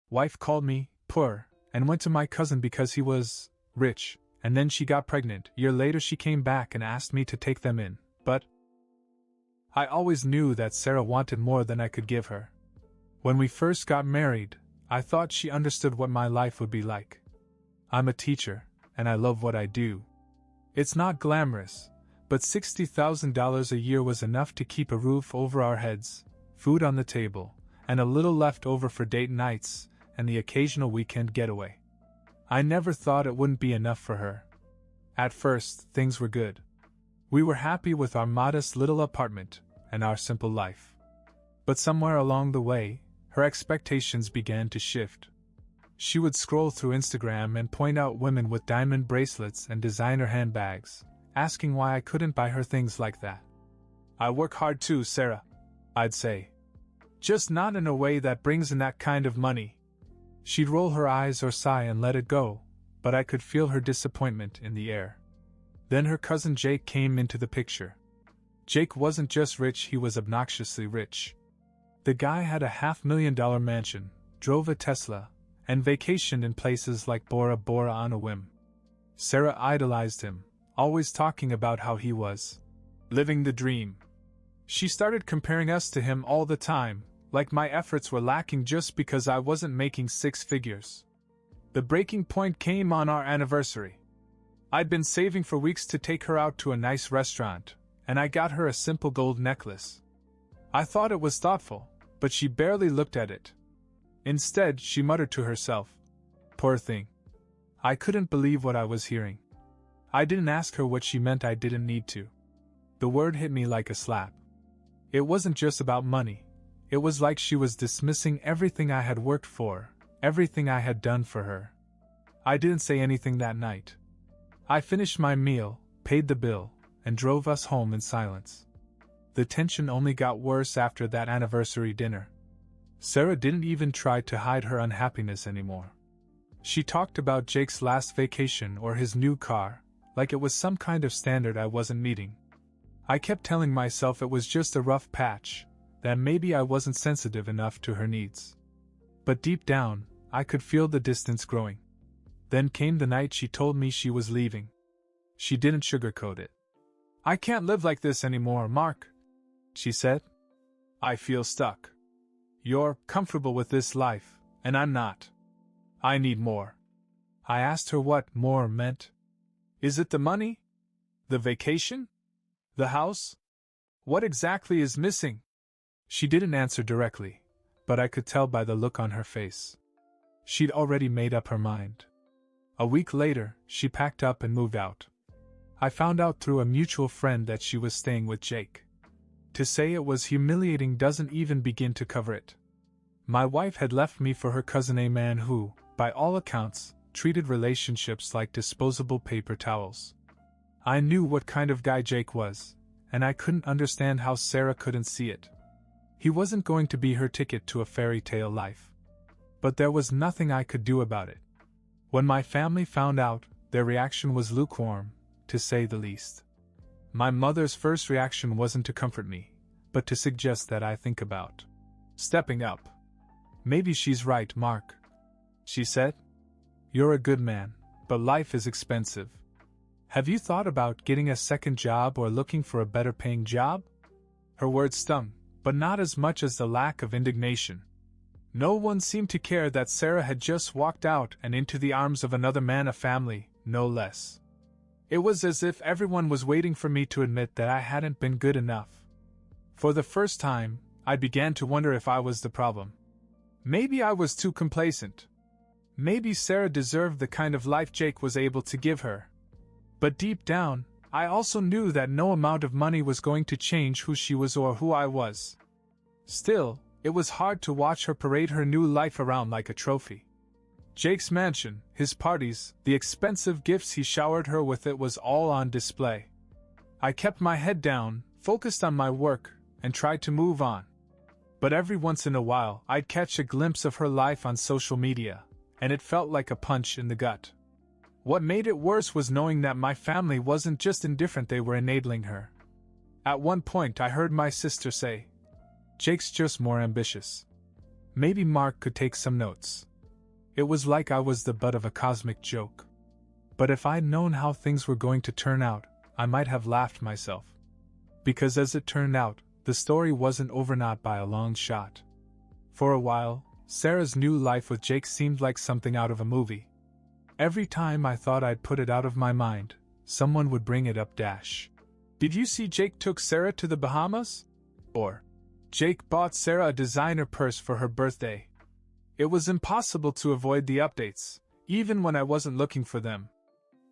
Wife called me poor and went to my cousin because he was rich, and then she got pregnant. A year later she came back and asked me to take them in, but I always knew that Sarah wanted more than I could give her. When we first got married, I thought she understood what my life would be like. I'm a teacher, and I love what I do. It's not glamorous, but $60,000 a year was enough to keep a roof over our heads, food on the table, and a little left over for date nights and the occasional weekend getaway. I never thought it wouldn't be enough for her. At first, things were good. We were happy with our modest little apartment and our simple life. But somewhere along the way, her expectations began to shift. She would scroll through Instagram and point out women with diamond bracelets and designer handbags, asking why I couldn't buy her things like that. I work hard too, Sarah, I'd say. Just not in a way that brings in that kind of money. She'd roll her eyes or sigh and let it go, but I could feel her disappointment in the air. Then her cousin Jake came into the picture. Jake wasn't just rich, he was obnoxiously rich. The guy had a $500,000 mansion, drove a Tesla, and vacationed in places like Bora Bora on a whim. Sarah idolized him, always talking about how he was living the dream. She started comparing us to him all the time, like my efforts were lacking just because I wasn't making six figures. The breaking point came on our anniversary. I'd been saving for weeks to take her out to a nice restaurant, and I got her a simple gold necklace. I thought it was thoughtful, but she barely looked at it. Instead, she muttered to herself, "Poor thing." I couldn't believe what I was hearing. I didn't ask her what she meant, I didn't need to. The word hit me like a slap. It wasn't just about money. It was like she was dismissing everything I had worked for, everything I had done for her. I didn't say anything that night. I finished my meal, paid the bill, and drove us home in silence. The tension only got worse after that anniversary dinner. Sarah didn't even try to hide her unhappiness anymore. She talked about Jake's last vacation or his new car, like it was some kind of standard I wasn't meeting. I kept telling myself it was just a rough patch, that maybe I wasn't sensitive enough to her needs. But deep down, I could feel the distance growing. Then came the night she told me she was leaving. She didn't sugarcoat it. "I can't live like this anymore, Mark," she said. "I feel stuck. You're comfortable with this life, and I'm not. I need more." I asked her what more meant. "Is it the money? The vacation? The house? What exactly is missing?" She didn't answer directly, but I could tell by the look on her face. She'd already made up her mind. A week later, she packed up and moved out. I found out through a mutual friend that she was staying with Jake. To say it was humiliating doesn't even begin to cover it. My wife had left me for her cousin, a man who, by all accounts, treated relationships like disposable paper towels. I knew what kind of guy Jake was, and I couldn't understand how Sarah couldn't see it. He wasn't going to be her ticket to a fairy tale life. But there was nothing I could do about it. When my family found out, their reaction was lukewarm, to say the least. My mother's first reaction wasn't to comfort me, but to suggest that I think about stepping up. "Maybe she's right, Mark," she said. "You're a good man, but life is expensive. Have you thought about getting a second job or looking for a better paying job?" Her words stung, but not as much as the lack of indignation. No one seemed to care that Sarah had just walked out and into the arms of another man, a family, no less. It was as if everyone was waiting for me to admit that I hadn't been good enough. For the first time, I began to wonder if I was the problem. Maybe I was too complacent. Maybe Sarah deserved the kind of life Jake was able to give her. But deep down, I also knew that no amount of money was going to change who she was or who I was. Still, it was hard to watch her parade her new life around like a trophy. Jake's mansion, his parties, the expensive gifts he showered her with, it was all on display. I kept my head down, focused on my work, and tried to move on. But every once in a while, I'd catch a glimpse of her life on social media, and it felt like a punch in the gut. What made it worse was knowing that my family wasn't just indifferent, they were enabling her. At one point I heard my sister say, "Jake's just more ambitious. Maybe Mark could take some notes." It was like I was the butt of a cosmic joke. But if I'd known how things were going to turn out, I might have laughed myself. Because as it turned out, the story wasn't over, not by a long shot. For a while, Sarah's new life with Jake seemed like something out of a movie. Every time I thought I'd put it out of my mind, someone would bring it up. Did you see Jake took Sarah to the Bahamas? Or, Jake bought Sarah a designer purse for her birthday. It was impossible to avoid the updates, even when I wasn't looking for them.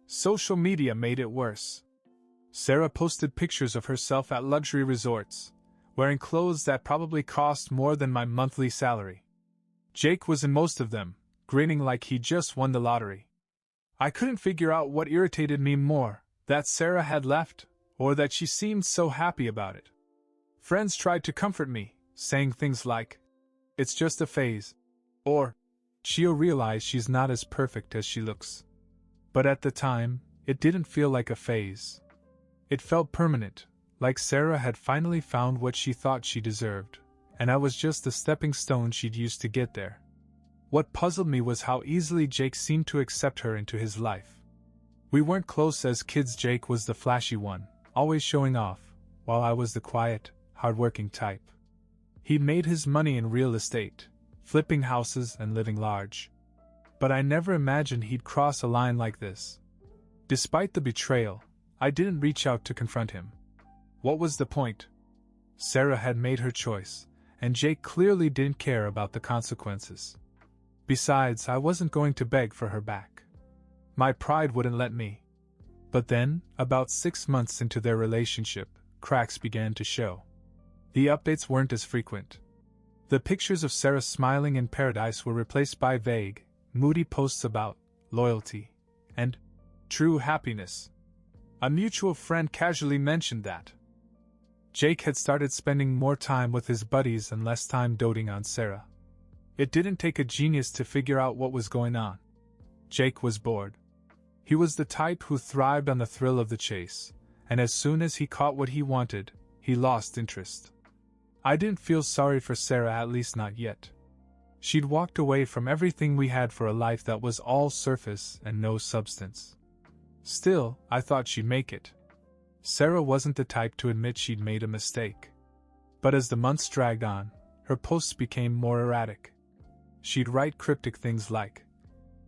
Social media made it worse. Sarah posted pictures of herself at luxury resorts, wearing clothes that probably cost more than my monthly salary. Jake was in most of them, grinning like he just won the lottery. I couldn't figure out what irritated me more, that Sarah had left, or that she seemed so happy about it. Friends tried to comfort me, saying things like, "It's just a phase," or, "She'll realize she's not as perfect as she looks." But at the time, it didn't feel like a phase. It felt permanent, like Sarah had finally found what she thought she deserved, and I was just the stepping stone she'd used to get there. What puzzled me was how easily Jake seemed to accept her into his life. We weren't close as kids. Jake was the flashy one, always showing off, while I was the quiet, hard-working type. He made his money in real estate, flipping houses and living large. But I never imagined he'd cross a line like this. Despite the betrayal, I didn't reach out to confront him. What was the point? Sarah had made her choice, and Jake clearly didn't care about the consequences. Besides, I wasn't going to beg for her back. My pride wouldn't let me. But then, about 6 months into their relationship, cracks began to show. The updates weren't as frequent. The pictures of Sarah smiling in paradise were replaced by vague, moody posts about loyalty and true happiness. A mutual friend casually mentioned that Jake had started spending more time with his buddies and less time doting on Sarah. It didn't take a genius to figure out what was going on. Jake was bored. He was the type who thrived on the thrill of the chase, and as soon as he caught what he wanted, he lost interest. I didn't feel sorry for Sarah, at least not yet. She'd walked away from everything we had for a life that was all surface and no substance. Still, I thought she'd make it. Sarah wasn't the type to admit she'd made a mistake. But as the months dragged on, her posts became more erratic. She'd write cryptic things like,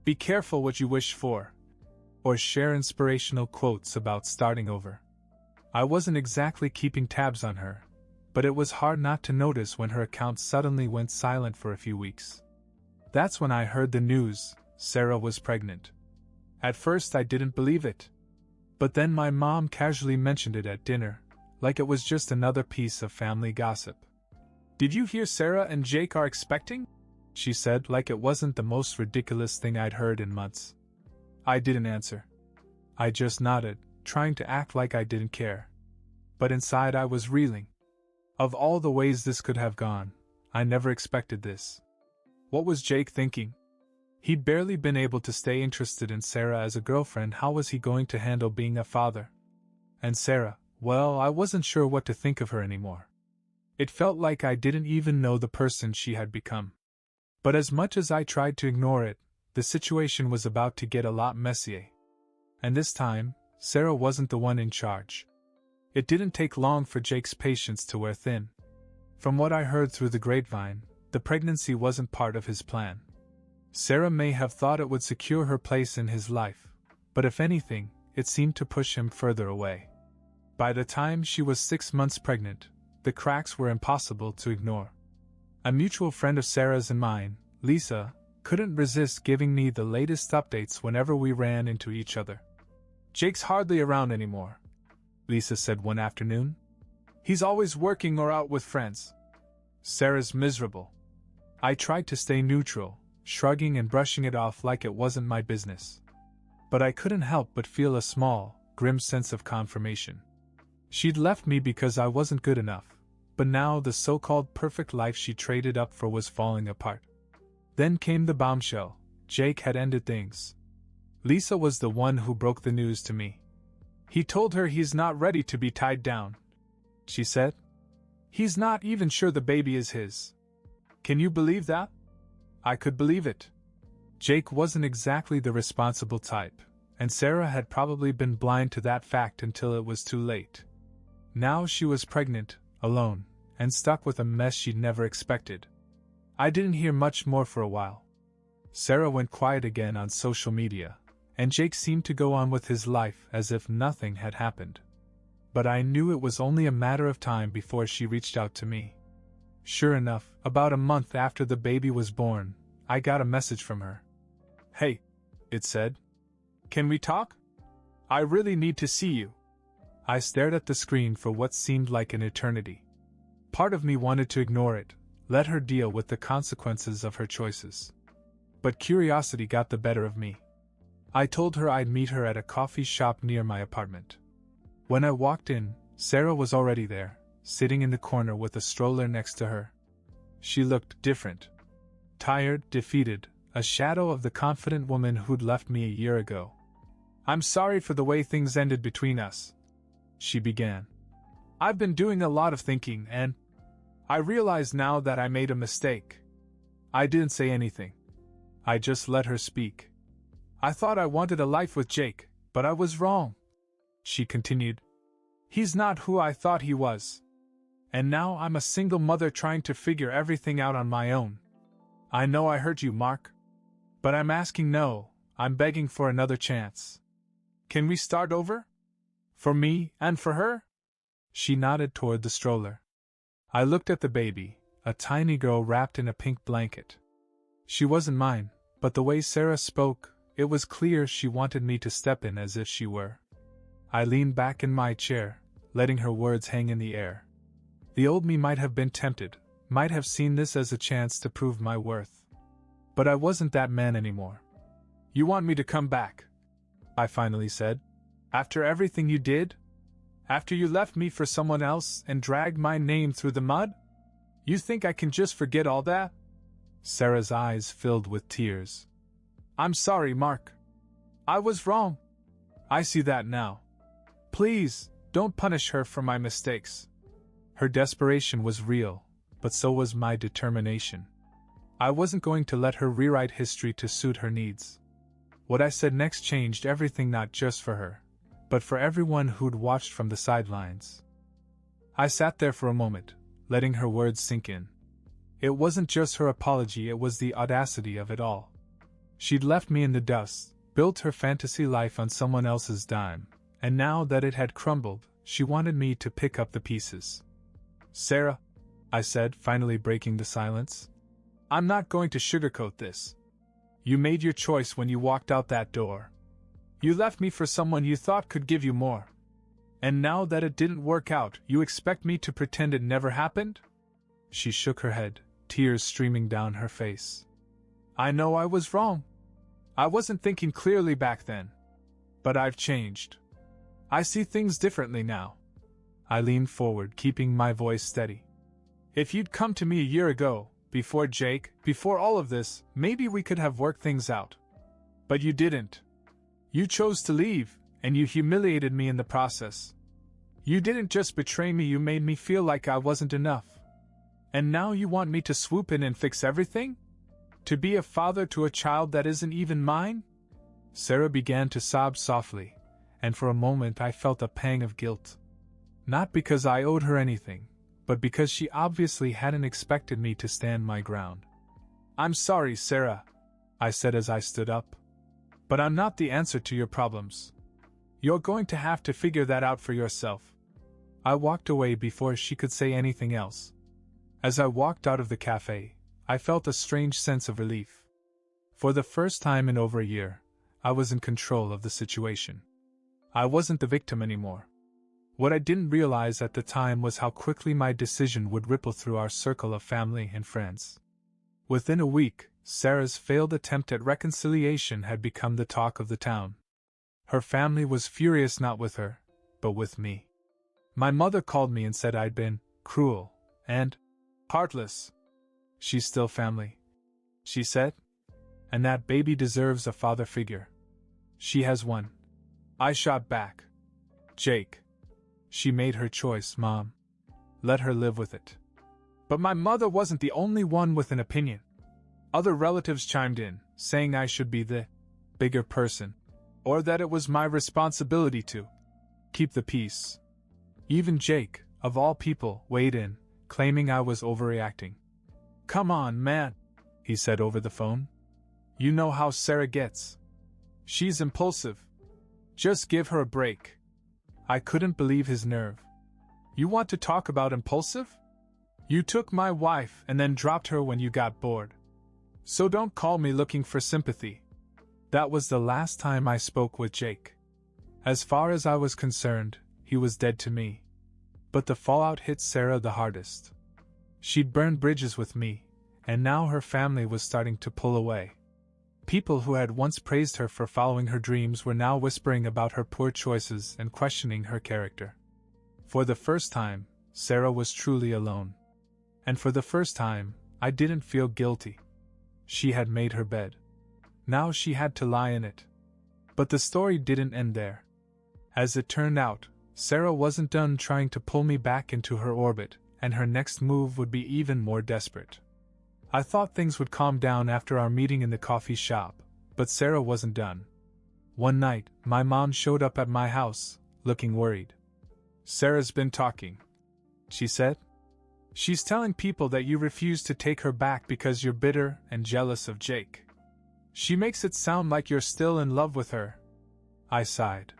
"Be careful what you wish for," or share inspirational quotes about starting over. I wasn't exactly keeping tabs on her, but it was hard not to notice when her account suddenly went silent for a few weeks. That's when I heard the news: Sarah was pregnant. At first I didn't believe it. But then my mom casually mentioned it at dinner, like it was just another piece of family gossip. "Did you hear Sarah and Jake are expecting?" she said, like it wasn't the most ridiculous thing I'd heard in months. I didn't answer. I just nodded, trying to act like I didn't care. But inside I was reeling. Of all the ways this could have gone, I never expected this. What was Jake thinking? He'd barely been able to stay interested in Sarah as a girlfriend. How was he going to handle being a father? And Sarah, well, I wasn't sure what to think of her anymore. It felt like I didn't even know the person she had become. But as much as I tried to ignore it, the situation was about to get a lot messier. And this time, Sarah wasn't the one in charge. It didn't take long for Jake's patience to wear thin. From what I heard through the grapevine, the pregnancy wasn't part of his plan. Sarah may have thought it would secure her place in his life, but if anything, it seemed to push him further away. By the time she was 6 months pregnant, the cracks were impossible to ignore. A mutual friend of Sarah's and mine, Lisa, couldn't resist giving me the latest updates whenever we ran into each other. "Jake's hardly around anymore," Lisa said one afternoon. "He's always working or out with friends. Sarah's miserable." I tried to stay neutral, shrugging and brushing it off like it wasn't my business. But I couldn't help but feel a small, grim sense of confirmation. She'd left me because I wasn't good enough, but now the so-called perfect life she traded up for was falling apart. Then came the bombshell: Jake had ended things. Lisa was the one who broke the news to me. "He told her he's not ready to be tied down," she said. "He's not even sure the baby is his." Can you believe that? I could believe it. Jake wasn't exactly the responsible type, and Sarah had probably been blind to that fact until it was too late. Now she was pregnant, alone, and stuck with a mess she'd never expected. I didn't hear much more for a while. Sarah went quiet again on social media, and Jake seemed to go on with his life as if nothing had happened. But I knew it was only a matter of time before she reached out to me. Sure enough, about a month after the baby was born, I got a message from her. "Hey," it said. "Can we talk? I really need to see you." I stared at the screen for what seemed like an eternity. Part of me wanted to ignore it, let her deal with the consequences of her choices. But curiosity got the better of me. I told her I'd meet her at a coffee shop near my apartment. When I walked in, Sarah was already there, sitting in the corner with a stroller next to her. She looked different. Tired, defeated, a shadow of the confident woman who'd left me a year ago. "I'm sorry for the way things ended between us," she began. "I've been doing a lot of thinking, and I realize now that I made a mistake." I didn't say anything. I just let her speak. "I thought I wanted a life with Jake, but I was wrong," she continued. "He's not who I thought he was. And now I'm a single mother trying to figure everything out on my own. I know I hurt you, Mark. But I'm I'm begging for another chance. Can we start over? For me, and for her?" She nodded toward the stroller. I looked at the baby, a tiny girl wrapped in a pink blanket. She wasn't mine, but the way Sarah spoke, it was clear she wanted me to step in as if she were. I leaned back in my chair, letting her words hang in the air. The old me might have been tempted, might have seen this as a chance to prove my worth. But I wasn't that man anymore. "You want me to come back?" I finally said. "After everything you did? After you left me for someone else and dragged my name through the mud? You think I can just forget all that?" Sarah's eyes filled with tears. "I'm sorry, Mark. I was wrong. I see that now. Please, don't punish her for my mistakes." Her desperation was real, but so was my determination. I wasn't going to let her rewrite history to suit her needs. What I said next changed everything, not just for her, but for everyone who'd watched from the sidelines. I sat there for a moment, letting her words sink in. It wasn't just her apology, it was the audacity of it all. She'd left me in the dust, built her fantasy life on someone else's dime, and now that it had crumbled, she wanted me to pick up the pieces. "Sarah," I said, finally breaking the silence, "I'm not going to sugarcoat this. You made your choice when you walked out that door. You left me for someone you thought could give you more. And now that it didn't work out, you expect me to pretend it never happened?" She shook her head, tears streaming down her face. "I know I was wrong. I wasn't thinking clearly back then. But I've changed. I see things differently now." I leaned forward, keeping my voice steady. "If you'd come to me a year ago, before Jake, before all of this, maybe we could have worked things out. But you didn't. You chose to leave, and you humiliated me in the process. You didn't just betray me, you made me feel like I wasn't enough. And now you want me to swoop in and fix everything? To be a father to a child that isn't even mine?" Sarah began to sob softly, and for a moment I felt a pang of guilt. Not because I owed her anything, but because she obviously hadn't expected me to stand my ground. "I'm sorry, Sarah," I said as I stood up. "But I'm not the answer to your problems. You're going to have to figure that out for yourself." I walked away before she could say anything else. As I walked out of the cafe, I felt a strange sense of relief. For the first time in over a year, I was in control of the situation. I wasn't the victim anymore. What I didn't realize at the time was how quickly my decision would ripple through our circle of family and friends. Within a week, Sarah's failed attempt at reconciliation had become the talk of the town. Her family was furious not with her, but with me. My mother called me and said I'd been cruel and heartless. "She's still family," she said, "and that baby deserves a father figure. She has one." I shot back. "Jake. She made her choice, Mom. Let her live with it." But my mother wasn't the only one with an opinion. Other relatives chimed in, saying I should be the bigger person, or that it was my responsibility to keep the peace. Even Jake, of all people, weighed in, claiming I was overreacting. "Come on, man," he said over the phone. "You know how Sarah gets. She's impulsive. Just give her a break." I couldn't believe his nerve. "You want to talk about impulsive? You took my wife and then dropped her when you got bored. So don't call me looking for sympathy." That was the last time I spoke with Jake. As far as I was concerned, he was dead to me. But the fallout hit Sarah the hardest. She'd burned bridges with me, and now her family was starting to pull away. People who had once praised her for following her dreams were now whispering about her poor choices and questioning her character. For the first time, Sarah was truly alone. And for the first time, I didn't feel guilty. She had made her bed. Now she had to lie in it. But the story didn't end there. As it turned out, Sarah wasn't done trying to pull me back into her orbit, and her next move would be even more desperate. I thought things would calm down after our meeting in the coffee shop, but Sarah wasn't done. One night, my mom showed up at my house, looking worried. "Sarah's been talking," she said. "She's telling people that you refuse to take her back because you're bitter and jealous of Jake. She makes it sound like you're still in love with her." I sighed.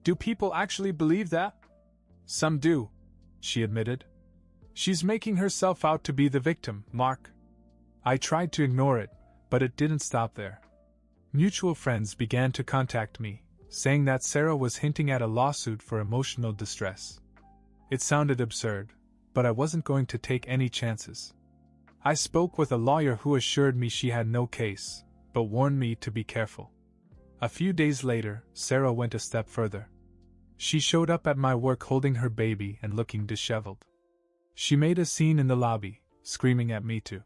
"Do people actually believe that?" "Some do," she admitted. "She's making herself out to be the victim, Mark." I tried to ignore it, but it didn't stop there. Mutual friends began to contact me, saying that Sarah was hinting at a lawsuit for emotional distress. It sounded absurd, but I wasn't going to take any chances. I spoke with a lawyer who assured me she had no case, but warned me to be careful. A few days later, Sarah went a step further. She showed up at my work holding her baby and looking disheveled. She made a scene in the lobby, screaming at me to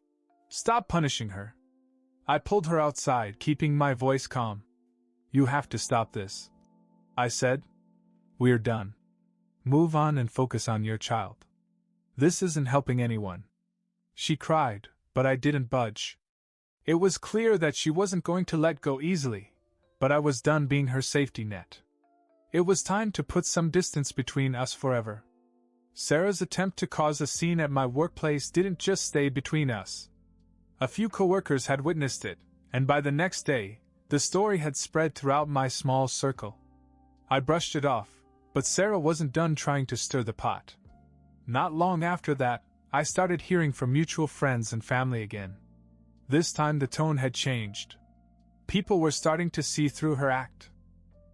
stop punishing her. I pulled her outside, keeping my voice calm. "You have to stop this," I said. "We're done. Move on and focus on your child. This isn't helping anyone." She cried, but I didn't budge. It was clear that she wasn't going to let go easily, but I was done being her safety net. It was time to put some distance between us forever. Sarah's attempt to cause a scene at my workplace didn't just stay between us. A few coworkers had witnessed it, and by the next day, the story had spread throughout my small circle. I brushed it off, but Sarah wasn't done trying to stir the pot. Not long after that, I started hearing from mutual friends and family again. This time the tone had changed. People were starting to see through her act.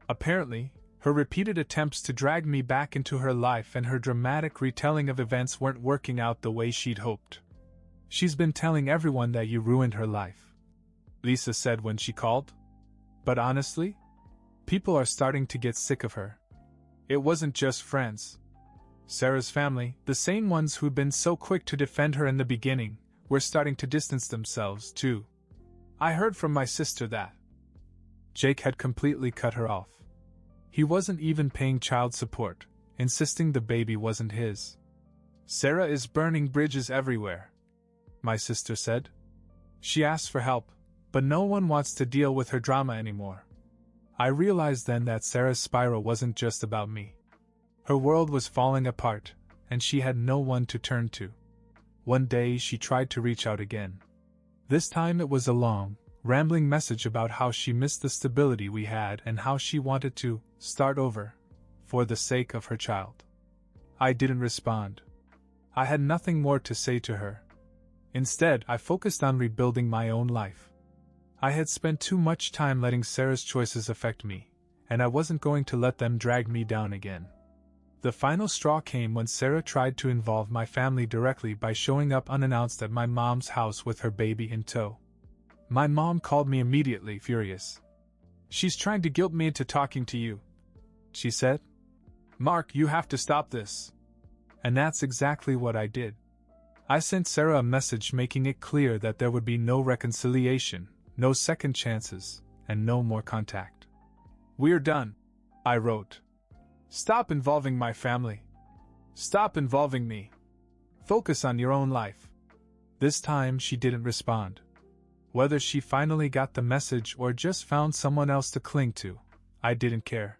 Apparently, her repeated attempts to drag me back into her life and her dramatic retelling of events weren't working out the way she'd hoped. "She's been telling everyone that you ruined her life," Lisa said when she called. But honestly, people are starting to get sick of her. It wasn't just friends. Sarah's family, the same ones who'd been so quick to defend her in the beginning, were starting to distance themselves too. I heard from my sister that Jake had completely cut her off. He wasn't even paying child support, insisting the baby wasn't his. "Sarah is burning bridges everywhere," my sister said. "She asked for help, but no one wants to deal with her drama anymore." I realized then that Sarah's spiral wasn't just about me. Her world was falling apart, and she had no one to turn to. One day she tried to reach out again. This time it was a long, rambling message about how she missed the stability we had and how she wanted to start over, for the sake of her child. I didn't respond. I had nothing more to say to her. Instead, I focused on rebuilding my own life. I had spent too much time letting Sarah's choices affect me, and I wasn't going to let them drag me down again. The final straw came when Sarah tried to involve my family directly by showing up unannounced at my mom's house with her baby in tow. My mom called me immediately, furious. "She's trying to guilt me into talking to you," she said. "Mark, you have to stop this." And that's exactly what I did. I sent Sarah a message making it clear that there would be no reconciliation, no second chances, and no more contact. "We're done," I wrote. "Stop involving my family. Stop involving me. Focus on your own life." This time she didn't respond. Whether she finally got the message or just found someone else to cling to, I didn't care.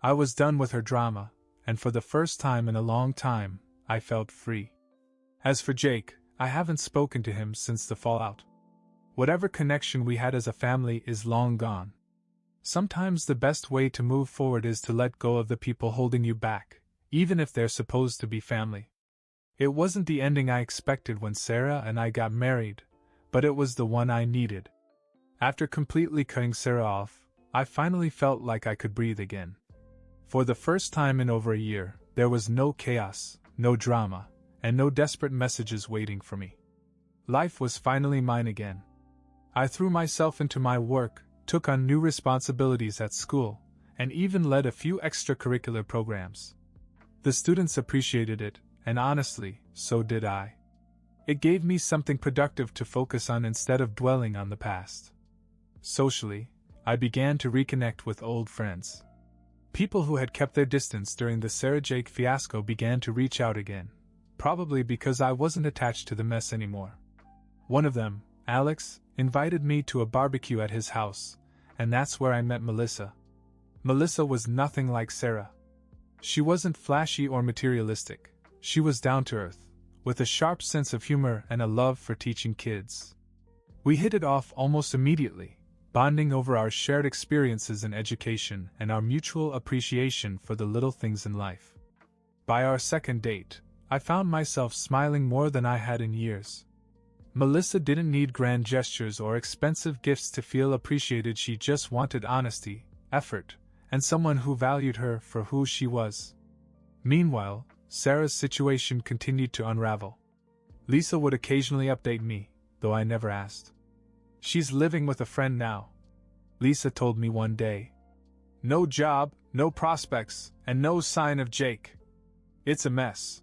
I was done with her drama, and for the first time in a long time, I felt free. As for Jake, I haven't spoken to him since the fallout. Whatever connection we had as a family is long gone. Sometimes the best way to move forward is to let go of the people holding you back, even if they're supposed to be family. It wasn't the ending I expected when Sarah and I got married, but it was the one I needed. After completely cutting Sarah off, I finally felt like I could breathe again. For the first time in over a year, there was no chaos, no drama, and no desperate messages waiting for me. Life was finally mine again. I threw myself into my work, took on new responsibilities at school, and even led a few extracurricular programs. The students appreciated it, and honestly, so did I. It gave me something productive to focus on instead of dwelling on the past. Socially, I began to reconnect with old friends. People who had kept their distance during the Sarah-Jake fiasco began to reach out again, probably because I wasn't attached to the mess anymore. One of them, Alex, invited me to a barbecue at his house, and that's where I met Melissa. Melissa was nothing like Sarah. She wasn't flashy or materialistic. She was down to earth, with a sharp sense of humor and a love for teaching kids. We hit it off almost immediately, bonding over our shared experiences in education and our mutual appreciation for the little things in life. By our second date, I found myself smiling more than I had in years. Melissa didn't need grand gestures or expensive gifts to feel appreciated. She just wanted honesty, effort, and someone who valued her for who she was. Meanwhile, Sarah's situation continued to unravel. Lisa would occasionally update me, though I never asked. "She's living with a friend now," Lisa told me one day. "No job, no prospects, and no sign of Jake. It's a mess."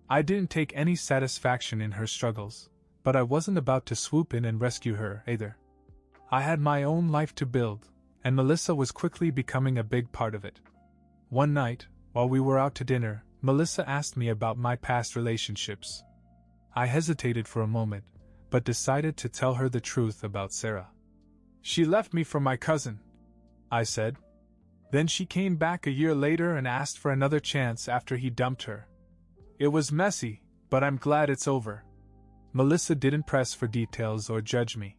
I didn't take any satisfaction in her struggles, but I wasn't about to swoop in and rescue her either. I had my own life to build, and Melissa was quickly becoming a big part of it. One night, while we were out to dinner, Melissa asked me about my past relationships. I hesitated for a moment, but decided to tell her the truth about Sarah. "She left me for my cousin," I said. "Then she came back a year later and asked for another chance after he dumped her. It was messy, but I'm glad it's over." Melissa didn't press for details or judge me.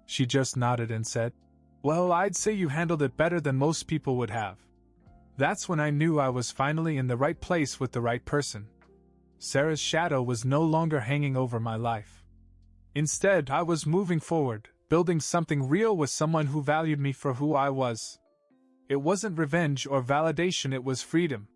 She just nodded and said, "Well, I'd say you handled it better than most people would have." That's when I knew I was finally in the right place with the right person. Sarah's shadow was no longer hanging over my life. Instead, I was moving forward, building something real with someone who valued me for who I was. It wasn't revenge or validation, it was freedom.